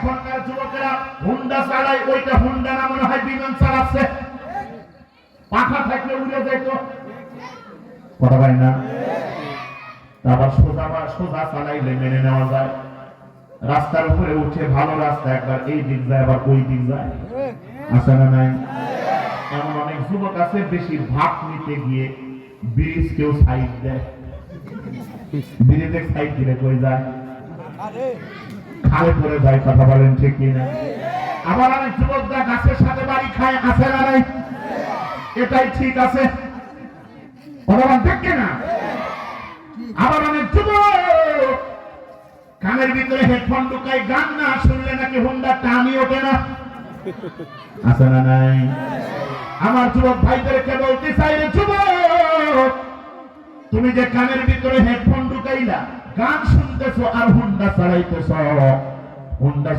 এখনকার যুবকেরা হুন্ডা চালায়, ওইটা হুন্ডা না মনে হয় বিমান চালাচ্ছে, পাখা থাকলে উড়ে যেত, কথা হয় না? আবার সোজা চালাইলে মেনে নেওয়া যায়, রাস্তার উপরে উঠে ভালো রাস্তা একবার এই দিক যায় আবার ওই দিক যায়, আছে না নাই? এমন অনেক যুবক আছে বেশি ভাগ নিতে গিয়ে ব্রিজ কেউ সাইড দেয়, ব্রিজে সাইড দিলে কই যায়, খালে পরে যায়, কথা বলেন ঠিক কিনা? আবার অনেক যুবকরা গাছের সাথে বাড়ি খায়, আছে না নাই? এটাই ঠিক আছে, কথা বলেন ঠিক কিনা? আবার অনেক যুবক কানের ভিতরে হেডফোন ঢুকায়, গান না শুনলে নাকি হুন্ডা টানি ওঠে না, আছে না নাই? আমার যুবক ভাইদেরকে বলতে চাই, যুবক তুমি যে কানের ভিতরে হেডফোন ঢুকাইলা, গান শুনতেছো আর হুন্ডা চালাইতেছো, হুন্ডা